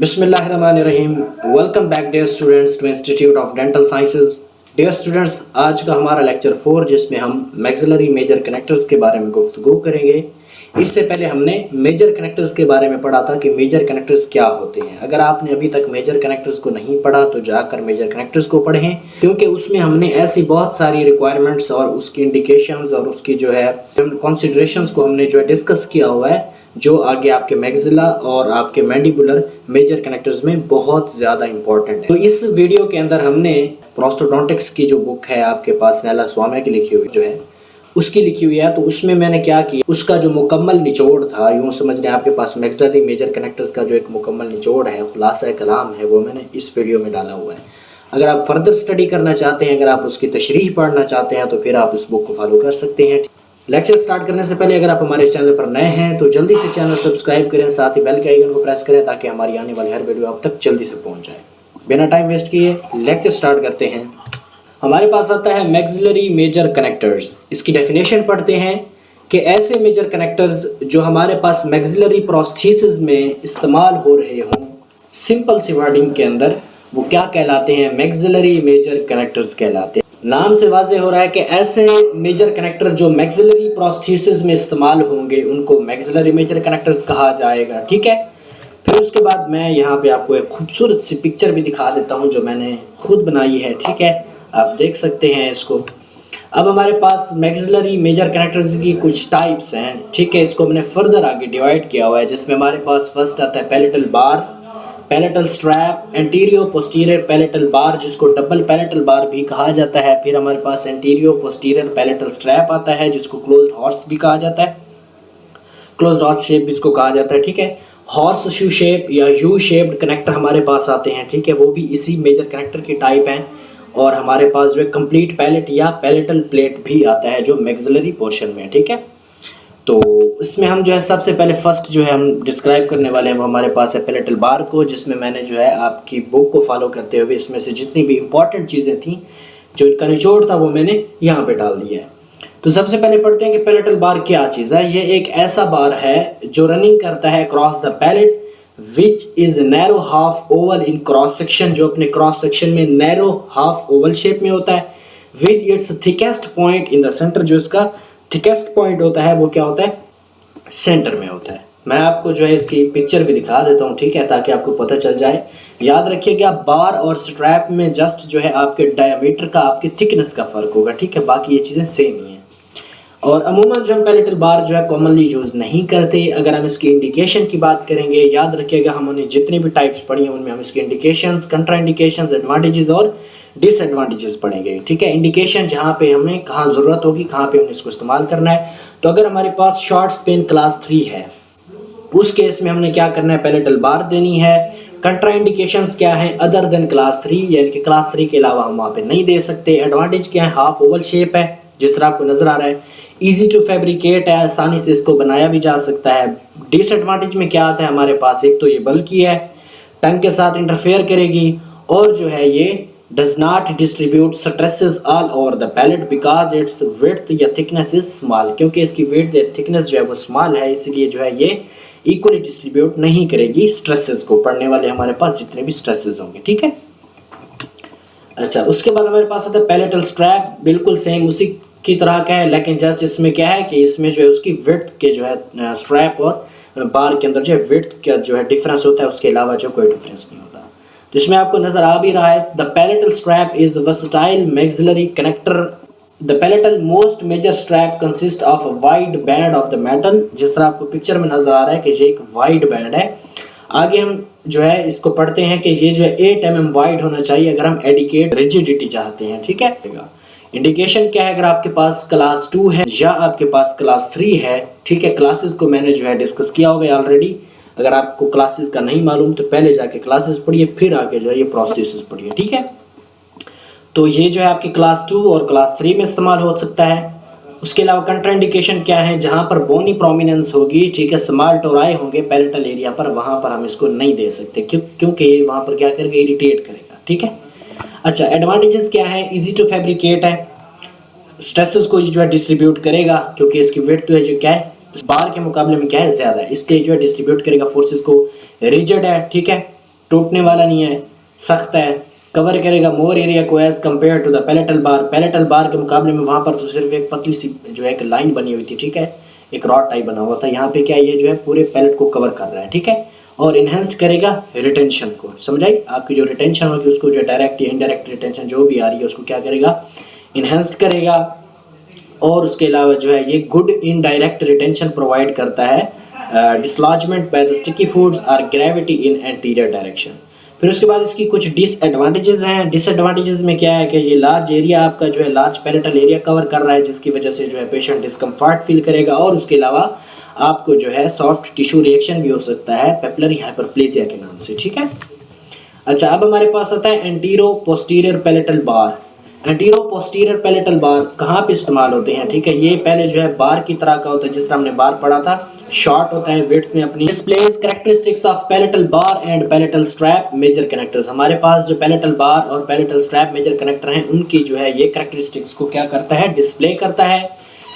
बिस्मिल्लाहिर्रहमानिर्रहीम। Welcome back dear students to institute of dental sciences. Dear students, आज का हमारा लेक्चर 4 जिसमें हम मैक्सिलरी मेजर कनेक्टर्स के बारे में गुफ्तगू करेंगे। इससे पहले हमने मेजर कनेक्टर्स के बारे में पढ़ा था कि मेजर कनेक्टर्स क्या होते हैं। अगर आपने अभी तक मेजर कनेक्टर्स को नहीं पढ़ा तो जाकर मेजर कनेक्टर्स को पढ़ें, क्योंकि उसमें हमने ऐसी बहुत सारी रिक्वायरमेंट्स और उसकी इंडिकेशंस और उसकी जो है कंसिडरेशंस को हमने जो है डिस्कस किया हुआ है, जो आगे आपके मैक्सिला और आपके मैंडिबुलर मेजर कनेक्टर्स में बहुत ज़्यादा इंपॉर्टेंट है। तो इस वीडियो के अंदर हमने प्रोस्टोडोंटिक्स की जो बुक है आपके पास नैला स्वामी की लिखी हुई जो है उसकी लिखी हुई है, तो उसमें मैंने क्या किया, उसका जो मुकम्मल निचोड़ था, यूँ समझ लें आपके पास मैक्सिलरी मेजर कनेक्टर्स का जो एक मुकम्मल निचोड़ है, खुलासा कलाम है, वो मैंने इस वीडियो में डाला हुआ है। अगर आप फर्दर स्टडी करना चाहते हैं, अगर आप उसकी तशरीह पढ़ना चाहते हैं, तो फिर आप उस बुक को फॉलो कर सकते हैं। लेक्चर स्टार्ट करने से पहले अगर आप हमारे चैनल पर नए हैं तो जल्दी से चैनल सब्सक्राइब करें, साथ ही बेल के आइकन को प्रेस करें ताकि हमारी आने वाली हर वीडियो आप तक जल्दी से पहुंच जाए। बिना टाइम वेस्ट किए लेक्चर स्टार्ट करते हैं। हमारे पास आता है मैक्सिलरी मेजर कनेक्टर्स। इसकी डेफिनेशन पढ़ते हैं कि ऐसे मेजर कनेक्टर्स जो हमारे पास मैक्सिलरी प्रोस्थेसिस में इस्तेमाल हो रहे हों, सिंपल सी वर्डिंग के अंदर वो क्या कहलाते हैं, मैक्सिलरी मेजर कनेक्टर्स कहलाते हैं। नाम से वाज़े हो रहा है कि ऐसे मेजर कनेक्टर जो मैक्सिलरी प्रोस्थेसिस में इस्तेमाल होंगे उनको मैक्सिलरी मेजर कनेक्टर्स कहा जाएगा। ठीक है, फिर उसके बाद मैं यहाँ पे आपको एक खूबसूरत सी पिक्चर भी दिखा देता हूँ जो मैंने खुद बनाई है। ठीक है, आप देख सकते हैं इसको। अब हमारे पास मैक्सिलरी मेजर कनेक्टर्स की कुछ टाइप्स हैं। ठीक है, इसको मैंने फर्दर आगे डिवाइड किया हुआ है, जिसमें हमारे पास फर्स्ट आता है palatal bar, palatal strap, एंटीरियो posterior palatal बार जिसको डबल पैलेटल बार भी कहा जाता है। फिर हमारे पास एंटीरियो पोस्टीरियर पैलेटल स्ट्रैप आता है जिसको क्लोज्ड हॉर्स भी कहा जाता है, क्लोज्ड हॉर्स शेप भी इसको कहा जाता है। ठीक है, हॉर्स शू शेप या यू शेप्ड कनेक्टर हमारे पास आते हैं। ठीक है, वो भी इसी मेजर कनेक्टर की टाइप हैं। और हमारे पास जो है कंप्लीट पैलेट या पैलेटल प्लेट भी आता है जो मैक्सिलरी पोर्शन में। ठीक है, तो इसमें हम जो है सबसे पहले फर्स्ट जो है हम डिस्क्राइब करने वाले हैं वो हमारे पास है पैलेटल बार को, जिसमें मैंने जो है आपकी बुक को फॉलो करते हुए इसमें से जितनी भी इंपॉर्टेंट चीज़ें थी जो इनका निचोड़ था वो मैंने यहाँ पे डाल दिया है। तो सबसे पहले पढ़ते हैं कि पैलेटल बार क्या चीज़ है। ये एक ऐसा बार है जो रनिंग करता है cross the palate which is narrow half oval in cross section, जो अपने क्रॉस सेक्शन में नैरो हाफ ओवल शेप में होता है, with its thickest point in the centre. जो इसका थिकेस्ट पॉइंट होता है वो क्या होता है, सेंटर में होता है। मैं आपको जो है इसकी पिक्चर भी दिखा देता हूँ, ठीक है, ताकि आपको पता चल जाए। याद रखिएगा बार और स्ट्रैप में जस्ट जो है आपके डायमीटर का, आपके थिकनेस का फर्क होगा। ठीक है, बाकी ये चीज़ें सेम ही हैं। और अमूमन जो हम पैलेटल बार जो है कॉमनली यूज़ नहीं करते। अगर हम इसकी इंडिकेशन की बात करेंगे, याद रखिएगा हमने जितनी भी टाइप्स पढ़ी हैं उनमें हम इसके इंडिकेशंस, कंट्रा इंडिकेशंस, एडवांटेजेस और डिसएडवांटेजेस पढ़ेंगे। ठीक है, इंडिकेशन जहाँ पे हमें कहाँ ज़रूरत होगी, कहाँ पे हमने इसको इस्तेमाल करना है। तो अगर हमारे पास शॉर्ट स्पेन क्लास 3 है, उस केस में हमने क्या करना है, पैलेटल बार देनी है। कंट्रा इंडिकेशंस क्या है, अदर देन क्लास 3, यानी कि क्लास 3 के अलावा हम वहाँ पे नहीं दे सकते। एडवांटेज क्या है, हाफ ओवल शेप है जिस तरह आपको नजर आ रहा है, इजी टू फैब्रिकेट है, आसानी से इसको बनाया भी जा सकता है। डिसएडवांटेज में क्या आता है हमारे पास, एक तो ये बल्कि है, टंग के साथ इंटरफेयर करेगी, और जो है ये does not distribute stresses all over the palate because its width या थिकनेस इज स्मॉल। क्योंकि इसकी विड्थ या थिकनेस जो है वो स्मॉल है, इसलिए जो है ये इक्वली डिस्ट्रीब्यूट नहीं करेगी स्ट्रेसेस को, पढ़ने वाले हमारे पास जितने भी स्ट्रेसेस होंगे। ठीक है, अच्छा, उसके बाद हमारे पास आता है पैलेटल स्ट्रैप। बिल्कुल सेम उसी की तरह का है, लेकिन जस्ट इसमें क्या है कि इसमें जो है उसकी विड्थ के जो है स्ट्रैप और बार के अंदर जो है विड्थ का जो है डिफरेंस होता है, उसके अलावा जो कोई डिफरेंस नहीं होता। जिसमें आपको नजर आ भी रहा है, the palatal strap is versatile maxillary connector. The palatal most major strap consist of a wide band of the metal. जिस तरह आपको पिक्चर में नजर आ रहा है कि ये एक वाइड बैंड है। आगे हम जो है इसको पढ़ते हैं कि ये जो है 8 mm वाइड होना चाहिए अगर हम एडिकेट रिजिडिटी चाहते हैं। ठीक है, इंडिकेशन क्या है, अगर आपके पास क्लास 2 है या आपके पास क्लास 3 है। ठीक है, क्लासेस को मैंने जो है डिस्कस किया हुआ ऑलरेडी। अगर आपको क्लासेस का नहीं मालूम तो पहले जाके क्लासेस पढ़िए, फिर आके जो है ये प्रोस्थेसिस पढ़िए। ठीक है, तो ये जो है आपकी क्लास 2 और क्लास 3 में इस्तेमाल हो सकता है। उसके अलावा कंट्रा इंडिकेशन क्या है, जहाँ पर बोनी प्रोमिनेंस होगी, ठीक है, स्मॉल टोराई होंगे पैलेटल एरिया पर, वहाँ पर हम इसको नहीं दे सकते क्योंकि ये वहाँ पर क्या करेगा, इरिटेट करेगा। ठीक है, अच्छा, एडवांटेजेस क्या है, इजी टू फैब्रिकेट है, स्ट्रेसेस को जो है डिस्ट्रीब्यूट करेगा क्योंकि इसकी वेट तो है जो क्या है बार के मुकाबले में क्या है ज़्यादा है, इसलिए जो है डिस्ट्रीब्यूट करेगा फोर्सेस को। रिजिड है, ठीक है, टूटने वाला नहीं है, सख्त है। कवर करेगा मोर एरिया को as compare to the palatal bar, palatal bar के मुकाबले में वहाँ पर तो सिर्फ एक पतली सी जो है एक लाइन बनी हुई थी, ठीक है, एक रॉड टाइप बना हुआ था। यहाँ पे क्या ये जो है पूरे पैलेट को कवर कर रहा है, ठीक है, और इन्हेंस्ड करेगा रिटेंशन को। समझाई, आपकी जो रिटेंशन होगी उसको जो डायरेक्ट या इनडायरेक्ट रिटेंशन जो भी आ रही है उसको क्या करेगा, इन्हेंस्ड करेगा। और उसके अलावा जो है ये गुड इनडायरेक्ट रिटेंशन प्रोवाइड करता है डिसलॉजमेंट बाय द स्टिकी फूड्स और ग्रेविटी इन एंटीरियर डायरेक्शन। फिर उसके बाद इसकी कुछ डिसएडवांटेजेस हैं। डिसएडवांटेजेस में क्या है कि ये लार्ज एरिया आपका जो है लार्ज पैलेटल एरिया कवर कर रहा है, जिसकी वजह से जो है पेशेंट डिस्कम्फर्ट फील करेगा। और उसके अलावा आपको जो है सॉफ्ट टिश्यू रिएक्शन भी हो सकता है पेपिलरी हाइपरप्लेजिया के नाम से, ठीक है। अच्छा, अब हमारे पास आता है एंटीरो पोस्टीरियर पैलेटल बार। एंटीरो पोस्टीरियर पैलेटल बार कहाँ पे इस्तेमाल होते हैं, ठीक है। ये पहले जो है बार की तरह का होता है, जिस तरह हमने बार पढ़ा था, शॉर्ट होता है विड्थ में अपनी। Displays characteristics of palatal bar and palatal strap major connectors. हमारे पास जो पैलेटल बार और पैलेटल स्ट्रैप मेजर कनेक्टर हैं उनकी जो है ये कैरेक्टरिस्टिक्स को क्या करता है, डिस्प्ले करता है।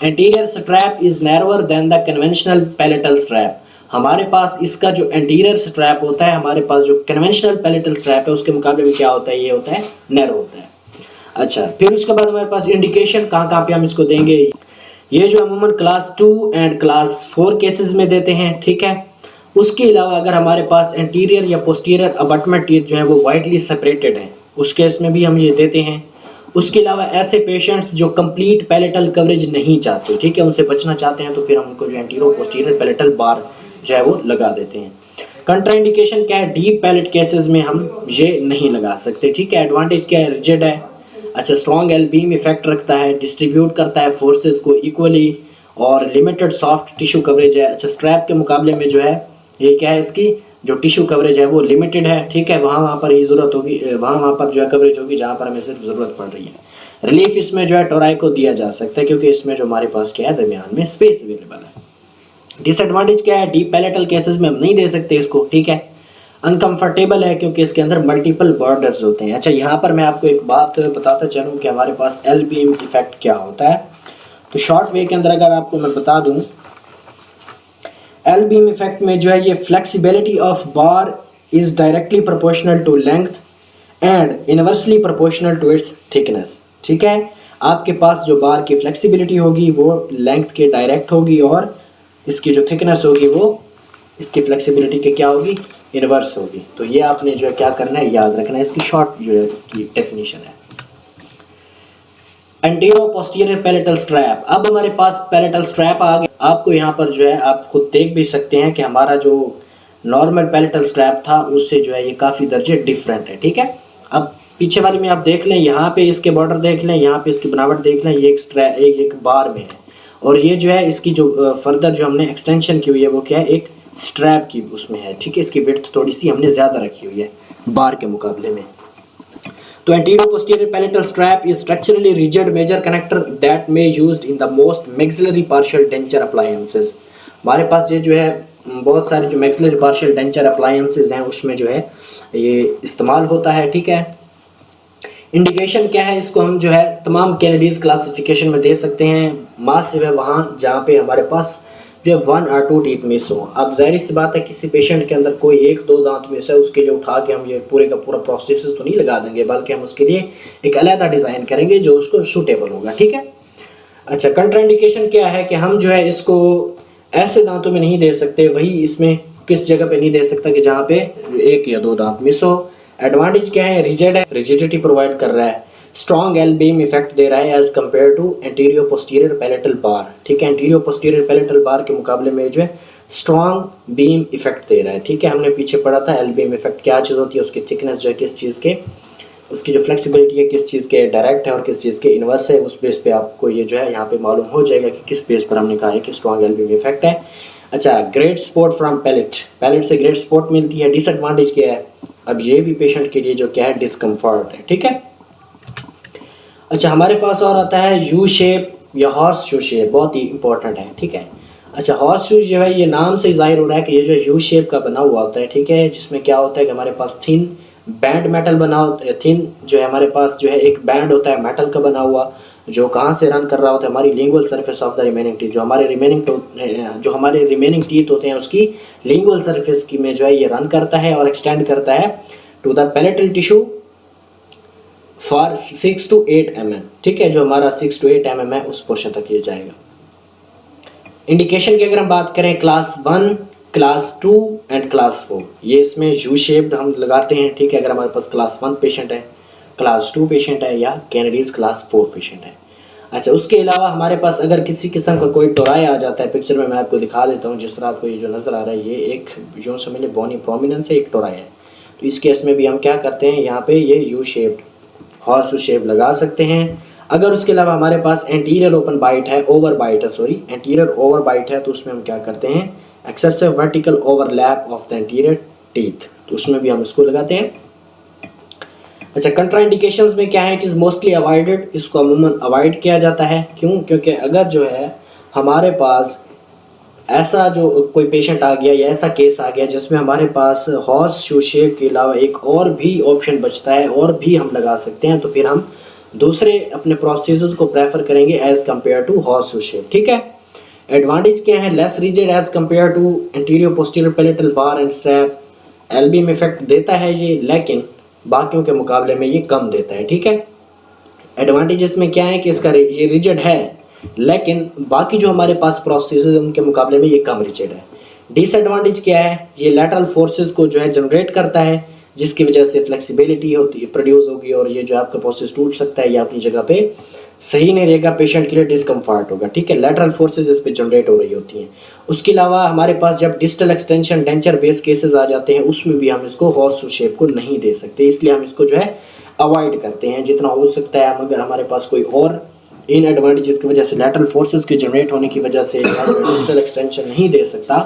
Anterior strap is narrower than the conventional palatal strap. हमारे पास इसका जो एंटीरियर स्ट्रैप होता है, हमारे पास जो कन्वेंशनल पैलेटल स्ट्रैप है उसके मुकाबले में क्या होता है, ये होता है नैरो होता है। अच्छा, फिर उसके बाद हमारे पास इंडिकेशन कहाँ पे हम इसको देंगे, ये जो अमूमन क्लास 2 एंड क्लास 4 केसेस में देते हैं, ठीक है। उसके अलावा अगर हमारे पास एंटीरियर या पोस्टीरियर अबटमेंट टीथ जो है वो वाइडली सेपरेटेड है, उस केस में भी हम ये देते हैं। उसके अलावा ऐसे पेशेंट्स जो कंप्लीट पैलेटल कवरेज नहीं चाहते, ठीक है, उनसे बचना चाहते हैं, तो फिर हम उनको जो एंटीरो पोस्टीरियर पैलेटल बार जो है वो लगा देते हैं। कंट्राइंडिकेशन क्या है, डीप पैलेट केसेस में हम ये नहीं लगा सकते, ठीक है। एडवांटेज क्या है, रिजिड है। अच्छा, स्ट्रॉन्ग एल बीम इफेक्ट रखता है, डिस्ट्रीब्यूट करता है फोर्सेस को इक्वली, और लिमिटेड सॉफ्ट टिश्यू कवरेज है। अच्छा, स्ट्रैप के मुकाबले में जो है ये क्या है, इसकी जो टिश्यू कवरेज है वो लिमिटेड है, ठीक है। वहाँ पर ही ज़रूरत होगी, वहाँ पर जो है कवरेज होगी जहाँ पर हमें सिर्फ ज़रूरत पड़ रही है। रिलीफ इसमें जो है टोराई को दिया जा सकता है, क्योंकि इसमें जो हमारे पास क्या है दरमियान में स्पेस अवेलेबल है। डिसएडवांटेज क्या है, डीप पैलेटल केसेस में हम नहीं दे सकते इसको, ठीक है। अनकंफर्टेबल है क्योंकि इसके अंदर मल्टीपल बॉर्डर्स होते हैं। अच्छा, यहाँ पर मैं आपको एक बात बताता चलूँ कि हमारे पास एल बीम इफेक्ट क्या होता है। तो शॉर्ट वे के अंदर अगर आपको मैं बता दूँ, एल बीम इफेक्ट में जो है ये flexibility of bar is directly proportional to length and inversely proportional to its thickness, ठीक है। आपके पास जो बार की फ्लेक्सिबिलिटी होगी वो लेंथ के डायरेक्ट होगी, और इसकी जो थिकनेस होगी वो इसकी फ्लेक्सिबिलिटी के क्या होगी, इनवर्स होगी। तो ये आपने जो है क्या करना है, याद रखना है। इसकी शॉर्ट जो है इसकी डेफिनेशन है। Antero posterior palatal strap. अब हमारे पास पैलेटल स्ट्रैप आ गया। आपको यहाँ पर जो है आप खुद देख भी सकते हैं कि हमारा जो नॉर्मल पैलेटल स्ट्रैप था उससे जो है ये काफ़ी दर्जे डिफरेंट है, ठीक है। अब पीछे वाली में आप देख लें, यहाँ पे इसके बॉर्डर देख लें, यहाँ पे इसकी बनावट देख लें, ये एक बार में है, और ये जो है इसकी जो फर्दर जो हमने एक्सटेंशन की हुई है वो क्या है, एक स्ट्रैप की उसमें है, ठीक है। इसकी विड्थ थोड़ी सी हमने ज़्यादा रखी हुई है बार के मुकाबले में। तो antero posterior palatal strap is structurally rigid major connector that may used in the most maxillary partial denture appliances. हमारे पास ये जो है बहुत सारे जो मैक्सिलरी पार्शियल डेंचर अप्लायंसेस हैं उसमें जो है ये इस्तेमाल होता है, ठीक है। इंडिकेशन क्या है, इसको हम जो है तमाम कैनेडीज क्लासिफिकेशन में दे सकते हैं। मासिव है वहाँ जहाँ पे हमारे पास जो 1 और 2 टीथ मिस हो। अब जाहिर सी बात है किसी पेशेंट के अंदर कोई 1-2 दांत मिस है, उसके लिए उठा के हम ये पूरे का पूरा प्रोसेस तो नहीं लगा देंगे, बल्कि हम उसके लिए एक अलग डिज़ाइन करेंगे जो उसको सूटेबल होगा, ठीक है। अच्छा, कंट्राइंडिकेशन क्या है कि हम जो है इसको ऐसे दांतों में नहीं दे सकते, वही इसमें किस जगह पे नहीं दे सकता कि जहाँ पे 1 या 2 दांत मिस हो। एडवांटेज क्या है, रिजिड है, रिजिडिटी प्रोवाइड कर रहा है, स्ट्रॉन्ग एल बीम इफेक्ट दे रहा है as compare to antero posterior palatal bar, ठीक है। एंटीरियो पोस्टीरियर पैलेटल बार के मुकाबले में जो है स्ट्रॉन्ग बीम इफेक्ट दे रहा है, ठीक है। हमने पीछे पढ़ा था एल बीम इफेक्ट क्या चीज़ होती है, उसकी थिकनेस जो है किस चीज़ के, उसकी जो फ्लेक्सिबिलिटी है किस चीज़ के डायरेक्ट है और किस चीज़ के इन्वर्स है। उस बेस पे आपको ये जो है यहाँ पे मालूम हो जाएगा कि किस बेस पर हमने कहा है कि स्ट्रॉन्ग एल बीम इफेक्ट है। अच्छा, great support from palate, palate से ग्रेट सपोर्ट मिलती है। डिसएडवांटेज क्या है, अब ये भी पेशेंट के लिए जो क्या है डिस्कम्फर्ट है, ठीक है। अच्छा, हमारे पास और आता है यू शेप या हॉर्स शू शेप, बहुत ही इंपॉर्टेंट है, ठीक है। अच्छा, हॉर्स शू जो है ये नाम से जाहिर हो रहा है कि ये जो यू शेप का बना हुआ होता है, ठीक है, जिसमें क्या होता है कि हमारे पास थिन बैंड मेटल बना होता है, थिन जो है हमारे पास जो है एक बैंड होता है मेटल का बना हुआ जो कहाँ से रन कर रहा होता है, हमारी lingual surface of the remaining teeth, जो हमारे रिमेनिंग टीथ होते हैं उसकी लिंगुअल सरफेस की में जो है ये रन करता है और एक्सटेंड करता है to the palatal tissue for 6 to 8 mm, ठीक है, जो हमारा 6 to 8 mm है उस पोर्शन तक ये जाएगा। इंडिकेशन की अगर हम बात करें क्लास 1, क्लास 2 एंड क्लास 4, ये इसमें यू शेप्ड हम लगाते हैं, ठीक है, अगर हमारे पास क्लास 1 पेशेंट है, क्लास 2 पेशेंट है या कैनेडीज क्लास 4 पेशेंट है। अच्छा, उसके अलावा हमारे पास अगर किसी किस्म का कोई टोराई आ जाता है, पिक्चर में मैं आपको दिखा देता हूँ, जिस तरह आपको ये जो नज़र आ रहा है ये एक यूँ समझ लें बोनी प्रोमिनेंस है, एक टोराई है, तो इस केस में भी हम क्या करते हैं, यहाँ पे ये यू शेप्ड हॉर्स शेप लगा सकते हैं। अगर उसके अलावा हमारे पास एंटीरियर ओपन बाइट है, ओवर बाइट है, सॉरी एंटीरियर ओवर बाइट है, तो उसमें हम क्या करते हैं, excessive vertical overlap of the anterior teeth, तो उसमें भी हम इसको लगाते हैं। अच्छा, कंट्राइंडिकेशंस में क्या है, इट इज़ मोस्टली अवॉइडेड, इसको अमूमन अवॉइड किया जाता है। क्यों? क्योंकि अगर जो है हमारे पास ऐसा जो कोई पेशेंट आ गया या ऐसा केस आ गया जिसमें हमारे पास हॉर्स शू शेप के अलावा एक और भी ऑप्शन बचता है और भी हम लगा सकते हैं, तो फिर हम दूसरे अपने प्रोसीजर्स को प्रेफर करेंगे as compare to horse shoe shape, ठीक है। एडवांटेज क्या है, less rigid as compare to anterior posterior palatal bar and strap, L beam effect देता है ये, लेकिन बाकियों के मुकाबले में ये कम देता है, ठीक है। एडवांटेजेस में क्या है कि इसका ये रिजिड है, लेकिन बाकी जो हमारे पास प्रोसेस है उनके मुकाबले में ये कम रिजिड है। डिसएडवांटेज क्या है, ये लैटरल फोर्सेस को जो है जनरेट करता है, जिसकी वजह से फ्लेक्सिबिलिटी होती प्रोड्यूस होगी और ये जो आपका प्रोसेस टूट सकता है या अपनी जगह पे सही नहीं रहेगा, पेशेंट के लिए डिस्कम्फर्ट होगा, ठीक है। लैटरल फोर्सेस इस पर जनरेट हो रही होती हैं। उसके अलावा हमारे पास जब distal extension denture base cases आ जाते हैं उसमें भी हम इसको हॉर्स शेप को नहीं दे सकते, इसलिए हम इसको जो है अवॉइड करते हैं जितना हो सकता है। अगर हमारे पास कोई और इन एडवांटेजेस की वजह से लैटरल फोर्सेस के जनरेट होने की वजह से डिस्टल एक्सटेंशन नहीं दे सकता,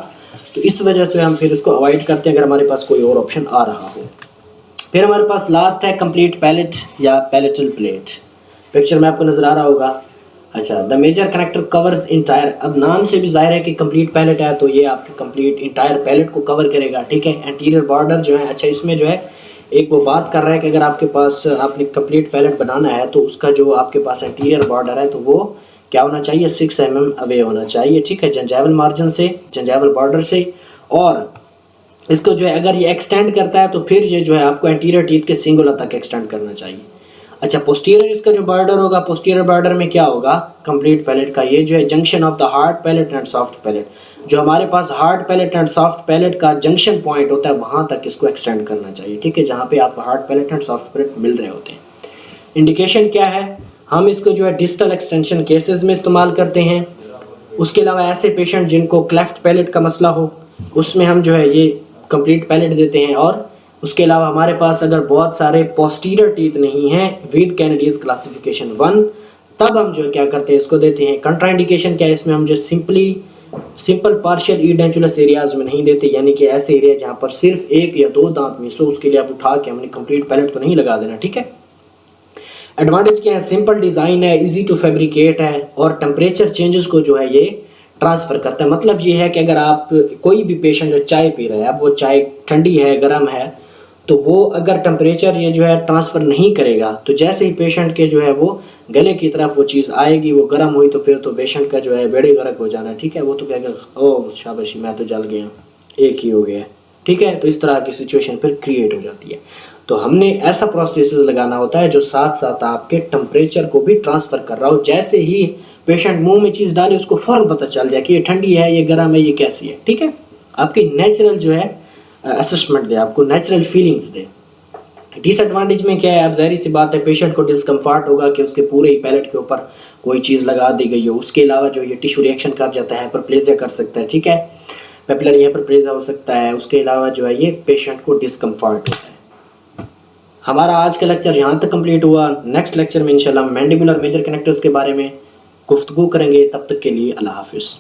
तो इस वजह से हम फिर इसको अवॉइड करते हैं अगर हमारे पास कोई और ऑप्शन आ रहा हो। फिर हमारे पास लास्ट है कंप्लीट पैलेट या पैलेटल प्लेट, पिक्चर में आपको नजर आ रहा होगा। अच्छा, the major connector covers entire, अब नाम से भी जाहिर है कि कंप्लीट पैलेट है तो ये आपके कंप्लीट इंटायर पैलेट को कवर करेगा, ठीक है। एंटीरियर बॉर्डर जो है, अच्छा इसमें जो है एक वो बात कर रहा है कि अगर आपके पास आपने कंप्लीट पैलेट बनाना है तो उसका जो आपके पास एंटीरियर बॉर्डर है तो वो क्या होना चाहिए, 6 mm अवे होना चाहिए, ठीक है, जंजाइवल मार्जिन से, जंजाइवल बॉर्डर से। और इसको जो है अगर ये एक्सटेंड करता है तो फिर ये जो है आपको एंटीरियर टीथ के सिंगुला तक एक्सटेंड करना चाहिए। अच्छा, पोस्टीरियर इसका जो बॉर्डर होगा, पोस्टीरियर बॉर्डर में क्या होगा, कंप्लीट पैलेट का ये जो है junction of the hard palate and soft palate, जो हमारे पास hard palate and soft palate का जंक्शन पॉइंट होता है वहाँ तक इसको एक्सटेंड करना चाहिए, ठीक है, जहाँ पे आपको hard palate and soft palate मिल रहे होते हैं। इंडिकेशन क्या है, हम इसको जो है डिस्टल एक्सटेंशन केसेस में इस्तेमाल करते हैं। उसके अलावा ऐसे पेशेंट जिनको क्लेफ्ट पैलेट का मसला हो उसमें हम जो है ये कंप्लीट पैलेट देते हैं। और उसके अलावा हमारे पास अगर बहुत सारे पोस्टीरियर टीथ नहीं हैं विद कैनेडीज क्लासिफिकेशन 1, तब हम जो क्या करते हैं इसको देते हैं। कंट्राइंडिकेशन क्या है, इसमें हम जो सिंपल पार्शियल ईडेंचुलस एरियाज में नहीं देते, यानी कि ऐसे एरिया जहाँ पर सिर्फ 1 या 2 दांत मिस हो, उसके लिए आप उठा के हमने कंप्लीट पैलेट तो नहीं लगा देना, ठीक है। एडवांटेज क्या है, सिंपल डिज़ाइन है, इजी टू फैब्रिकेट है और टेम्परेचर चेंजेस को जो है ये ट्रांसफ़र करता है। मतलब ये है कि अगर आप कोई भी पेशेंट जो चाय पी रहा है, अब वो चाय ठंडी है, गर्म है, तो वो अगर टेम्परेचर ये जो है ट्रांसफ़र नहीं करेगा तो जैसे ही पेशेंट के जो है वो गले की तरफ वो चीज़ आएगी, वो गर्म हुई तो फिर तो पेशेंट का जो है बेड़े गर्क हो जाना, ठीक है। वो तो कहेगा ओह शाबाशी मैं तो जल गया, एक ही हो गया, ठीक है। तो इस तरह की सिचुएशन फिर क्रिएट हो जाती है। तो हमने ऐसा प्रोसेस लगाना होता है जो साथ साथ आपके टेम्परेचर को भी ट्रांसफ़र कर रहा हो। जैसे ही पेशेंट मुंह में चीज़ डाले उसको फ़ौरन पता चल जाए कि ये ठंडी है, ये गर्म है, ये कैसी है, ठीक है। आपकी नेचुरल जो है असेसमेंट दे, आपको नेचुरल फीलिंग्स दे। डिसएडवांटेज में क्या है, अब जाहिर सी बात है पेशेंट को डिस्कम्फर्ट होगा कि उसके पूरे ही पैलेट के ऊपर कोई चीज़ लगा दी गई हो। उसके अलावा जो ये टिश्यू रिएक्शन कर जाता है, हाइपरप्लेजिया कर सकता है, ठीक है, पेपिलरी हाइपरप्लेजिया हो सकता है। उसके अलावा जो है ये पेशेंट को डिस्कम्फर्ट होता है। हमारा आज का लेक्चर यहाँ तक कंप्लीट हुआ। नेक्स्ट लेक्चर में इंशाल्लाह मैंडिबुलर मेजर कनेक्टर्स के बारे में गुफ्तगू करेंगे। तब तक के लिए अल्लाह हाफिज़।